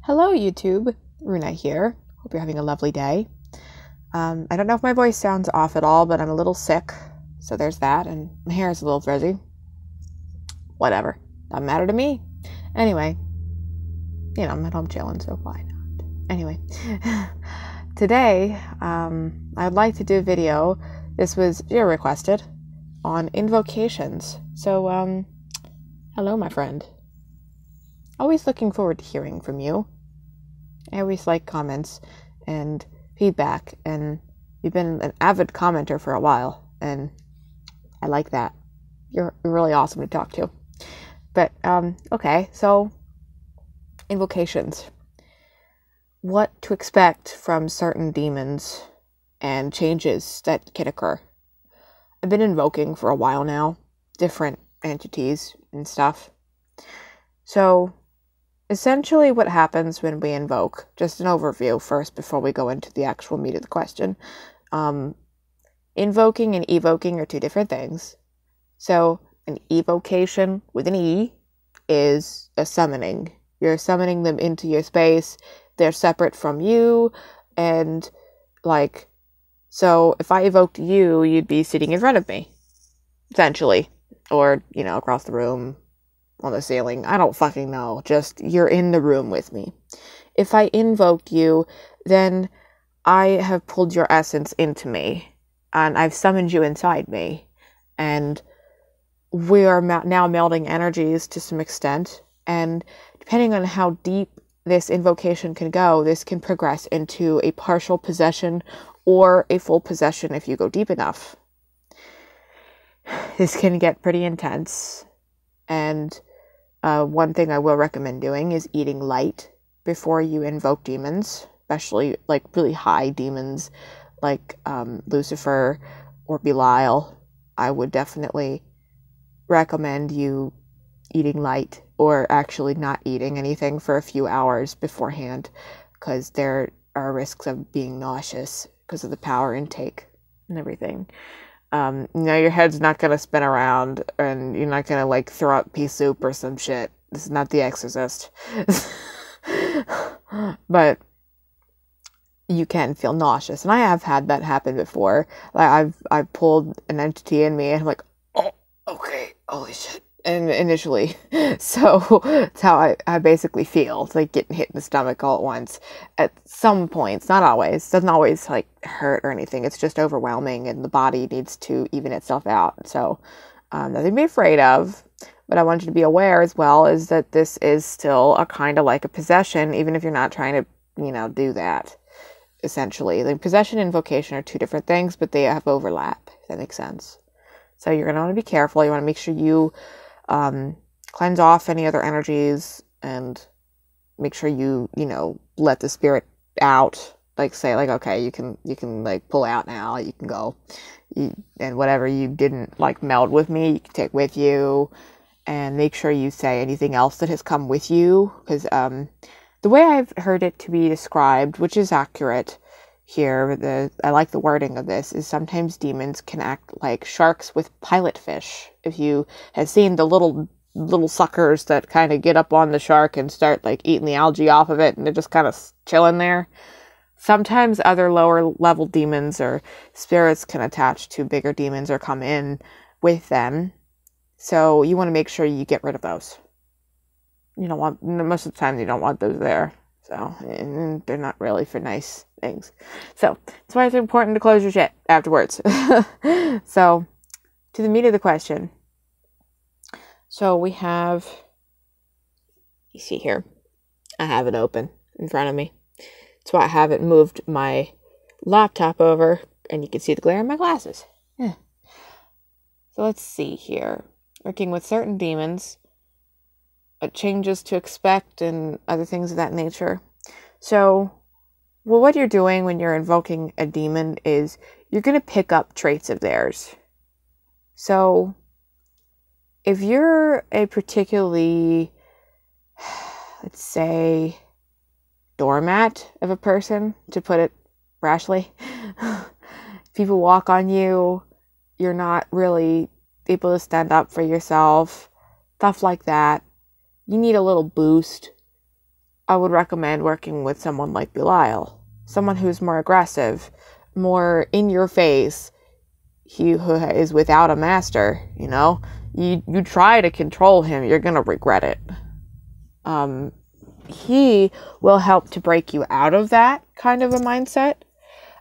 Hello YouTube, Runa here. Hope you're having a lovely day. I don't know if my voice sounds off at all, but I'm a little sick, so there's that, and my hair is a little frizzy. Whatever, doesn't matter to me. Anyway, I'm at home chilling, so why not? Anyway, today, I'd like to do a video. This was viewer requested on invocations. So, hello, my friend. Always looking forward to hearing from you. I always like comments and feedback, and you've been an avid commenter for a while, and I like that. You're really awesome to talk to. But, okay, so invocations. What to expect from certain demons and changes that can occur. I've been invoking for a while now, different entities and stuff. So, essentially what happens when we invoke, just an overview first before we go into the actual meat of the question. Invoking and evoking are two different things. So an evocation with an E is a summoning. You're summoning them into your space. They're separate from you. And so if I evoked you, you'd be sitting in front of me, essentially. Or, across the room, on the ceiling. I don't fucking know. Just, you're in the room with me. If I invoked you, then I have pulled your essence into me. And I've summoned you inside me. And we are now melding energies to some extent. And depending on how deep this invocation can go, this can progress into a partial possession or a full possession if you go deep enough. This can get pretty intense. And one thing I will recommend doing is eating light before you invoke demons, especially really high demons like Lucifer or Belial. I would definitely recommend you eating light, or actually not eating anything for a few hours beforehand, because there are risks of being nauseous because of the power intake and everything. Your head's not going to spin around, and you're not going to throw up pea soup or some shit. This is not The Exorcist. But you can feel nauseous, and I have had that happen before. I've pulled an entity in me, and I'm like, oh, okay, holy shit. And initially, so it's how I basically feel. It's like getting hit in the stomach all at once. At some points, not always. Doesn't always hurt or anything. It's just overwhelming, and the body needs to even itself out. So nothing to be afraid of. But I want you to be aware as well is that this is still a kind of like a possession, even if you're not trying to, do that. Essentially, possession and invocation are two different things, but they have overlap. If that makes sense. So you're gonna want to be careful. You want to make sure you cleanse off any other energies, and make sure you let the spirit out. Say okay, you can pull out now. You can go, and whatever you didn't meld with me, you can take with you, and make sure you say anything else that has come with you, because the way I've heard it to be described, which is accurate here, I like the wording of this, is sometimes demons can act like sharks with pilot fish. If you have seen the little suckers that kind of get up on the shark and start eating the algae off of it, and they're just kind of chilling there. Sometimes other lower level demons or spirits can attach to bigger demons or come in with them. So you want to make sure you get rid of those. Most of the time you don't want those there. So, and they're not really for nice things. So, that's why it's important to close your shit afterwards. So, to the meat of the question. So, we have, you see here, I have it open in front of me. That's why I haven't moved my laptop over, and you can see the glare in my glasses. Yeah. So, let's see here. Working with certain demons, changes to expect, and other things of that nature. So, what you're doing when you're invoking a demon is you're going to pick up traits of theirs. So, if you're a particularly, let's say, doormat of a person, to put it rashly, people walk on you, you're not really able to stand up for yourself, stuff like that. You need a little boost. I would recommend working with someone like Belial, someone who's more aggressive, more in your face, he who is without a master, you know? You try to control him, you're gonna regret it. He will help to break you out of that kind of a mindset,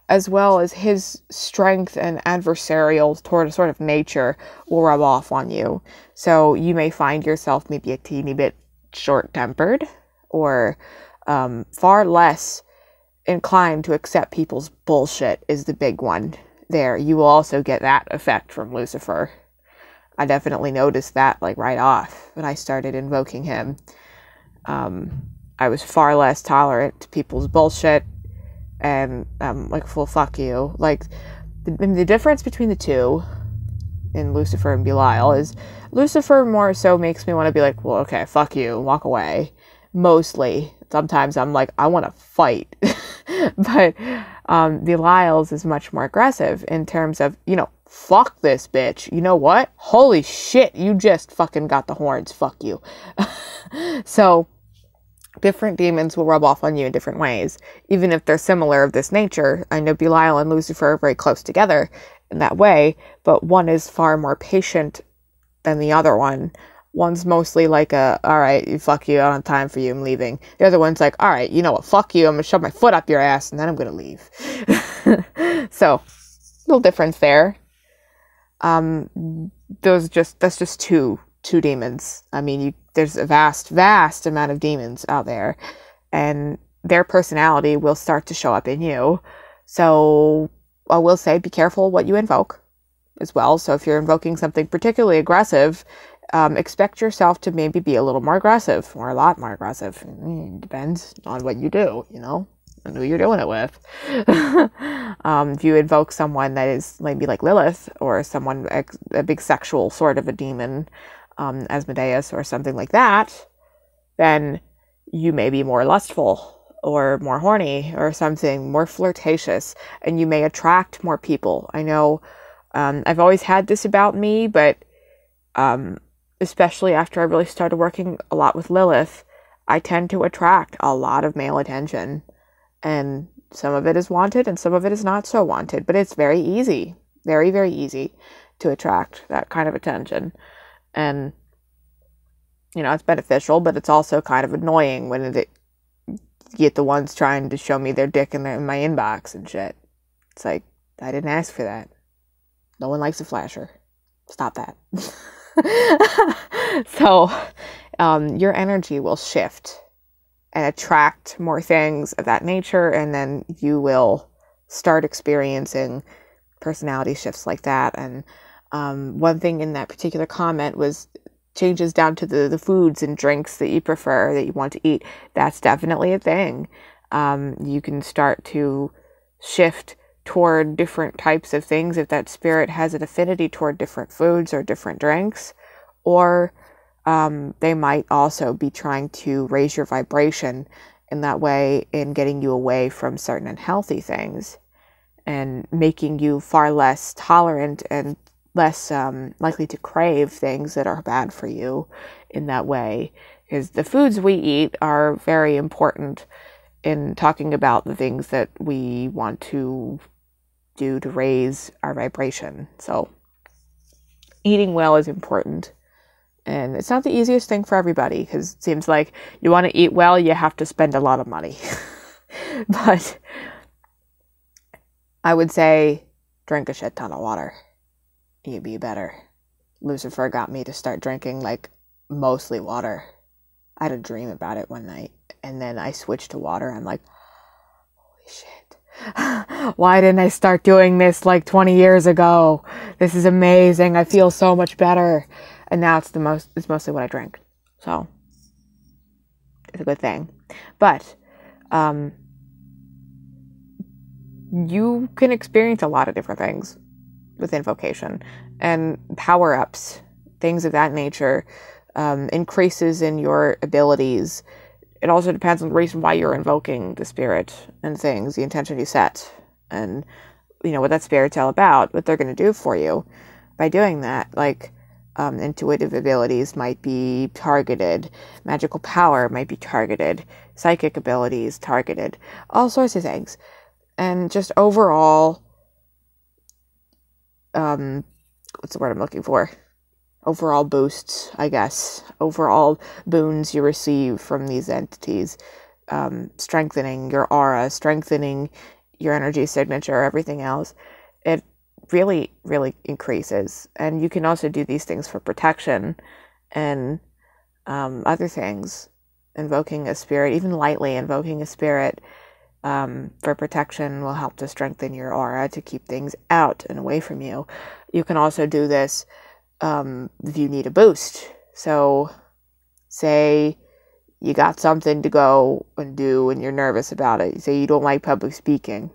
as well as his strength and adversarial sort of nature will rub off on you. So you may find yourself maybe a teeny bit short-tempered, or far less inclined to accept people's bullshit is the big one there. You will also get that effect from Lucifer. I definitely noticed that, like, right off when I started invoking him. I was far less tolerant to people's bullshit, and like, well, fuck you. Like, the difference between the two in Lucifer and Belial is Lucifer more so makes me want to be like, well, okay, fuck you, walk away. Mostly. Sometimes I'm like, I want to fight. But Belial's is much more aggressive in terms of, you know, fuck this bitch. You know what? Holy shit, you just fucking got the horns. Fuck you. So different demons will rub off on you in different ways, even if they're similar of this nature. I know Belial and Lucifer are very close together in that way, but one is far more patient than the other one. One's mostly like all right, fuck you, I don't have time for you, I'm leaving. The other one's like, all right, you know what, fuck you, I'm gonna shove my foot up your ass and then I'm gonna leave. So, little difference there. That's just two demons. I mean, there's a vast amount of demons out there, and their personality will start to show up in you. So I will say, be careful what you invoke as well. So if you're invoking something particularly aggressive, expect yourself to maybe be a little more aggressive, or a lot more aggressive. Depends on what you do, you know, and who you're doing it with. If you invoke someone that is maybe like Lilith, or someone, a big sexual sort of a demon, Asmodeus or something like that, then you may be more lustful, or more horny, or something more flirtatious, and you may attract more people. I know, I've always had this about me, but especially after I really started working a lot with Lilith, I tend to attract a lot of male attention, and some of it is wanted and some of it is not so wanted, but it's very easy, very, very easy to attract that kind of attention. And, you know, it's beneficial, but it's also kind of annoying when you get the ones trying to show me their dick in my inbox and shit. It's like, I didn't ask for that. No one likes a flasher. Stop that. So, your energy will shift and attract more things of that nature, and then you will start experiencing personality shifts like that. And one thing in that particular comment was changes down to the foods and drinks that you prefer, that you want to eat. That's definitely a thing. You can start to shift toward different types of things if that spirit has an affinity toward different foods or different drinks, or they might also be trying to raise your vibration in that way, in getting you away from certain unhealthy things and making you far less tolerant and less likely to crave things that are bad for you in that way. Because the foods we eat are very important in talking about the things that we want to do to raise our vibration. So eating well is important. And it's not the easiest thing for everybody, because it seems like you want to eat well, you have to spend a lot of money. But I would say drink a shit ton of water. You'd be better. Lucifer got me to start drinking, like, mostly water. I had a dream about it one night, and then I switched to water. I'm like, holy shit. Why didn't I start doing this like 20 years ago? This is amazing. I feel so much better. And now it's mostly what I drink. So it's a good thing. But you can experience a lot of different things with invocation, and power-ups, things of that nature, increases in your abilities. It also depends on the reason why you're invoking the spirit and things, the intention you set, and, you know, what that spirit's all about, what they're going to do for you by doing that. Like, intuitive abilities might be targeted. Magical power might be targeted. Psychic abilities targeted. All sorts of things. And just overall, what's the word I'm looking for? Overall boosts, I guess. Overall boons you receive from these entities. Strengthening your aura, strengthening your energy signature, everything else. It really, really increases. And you can also do these things for protection and other things. Invoking a spirit, even lightly invoking a spirit for protection will help to strengthen your aura to keep things out and away from you. You can also do this if you need a boost. So say you got something to go and do and you're nervous about it. Say you don't like public speaking.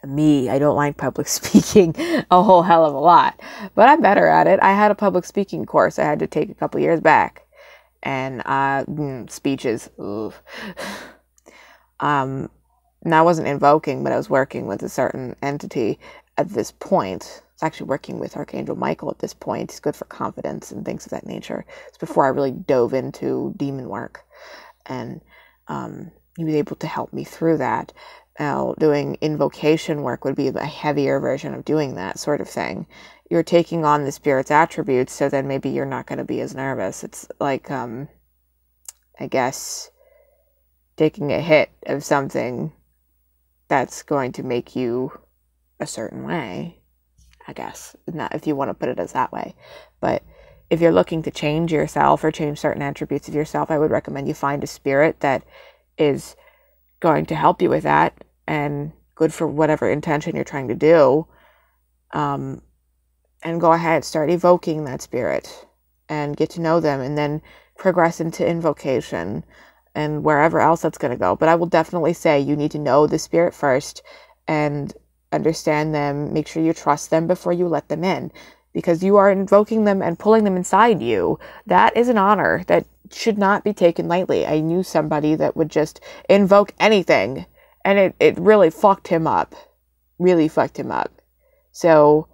Me, I don't like public speaking a whole hell of a lot, but I'm better at it. I had a public speaking course I had to take a couple years back, and speeches, and I wasn't invoking, but I was working with a certain entity at this point. I was actually working with Archangel Michael at this point. He's good for confidence and things of that nature. It's before I really dove into demon work, and he was able to help me through that. Now, doing invocation work would be a heavier version of doing that sort of thing. You're taking on the spirit's attributes, so then maybe you're not going to be as nervous. It's like, I guess, taking a hit of something that's going to make you a certain way, I guess, not if you want to put it as that way. But if you're looking to change yourself or change certain attributes of yourself, I would recommend you find a spirit that is going to help you with that and good for whatever intention you're trying to do. And go ahead, start evoking that spirit and get to know them, and then progress into invocation and wherever else that's going to go. But I will definitely say you need to know the spirit first and understand them. Make sure you trust them before you let them in, because you are invoking them and pulling them inside you. That is an honor that should not be taken lightly. I knew somebody that would just invoke anything, and it really fucked him up. Really fucked him up. So,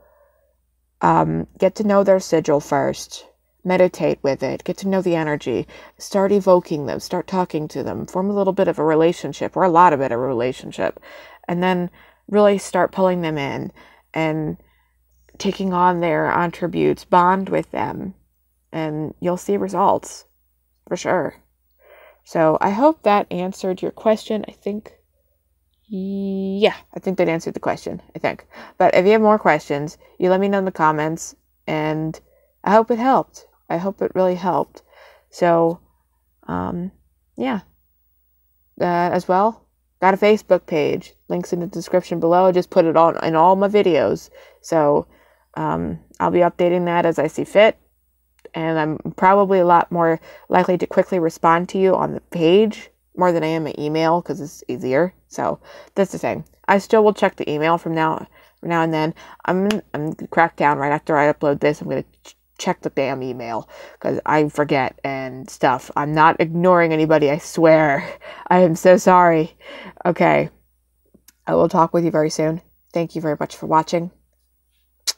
get to know their sigil first. Meditate with it. Get to know the energy. Start evoking them. Start talking to them. Form a little bit of a relationship, or a lot of it of a relationship. And then really start pulling them in and taking on their attributes. Bond with them. And you'll see results. For sure. So I hope that answered your question. I think that answered the question, I think. But if you have more questions, you let me know in the comments, and I hope it helped. I hope it really helped. So, as well, got a Facebook page. Links in the description below. I just put it on in all my videos. So, I'll be updating that as I see fit. And I'm probably a lot more likely to quickly respond to you on the page more than I am an email, because it's easier. So that's the thing. I still will check the email from now and then. I'm gonna crack down right after I upload this. I'm gonna check the damn email, because I forget and stuff. I'm not ignoring anybody, I swear. I am so sorry. Okay. I will talk with you very soon. Thank you very much for watching.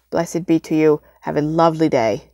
Blessed be to you. Have a lovely day.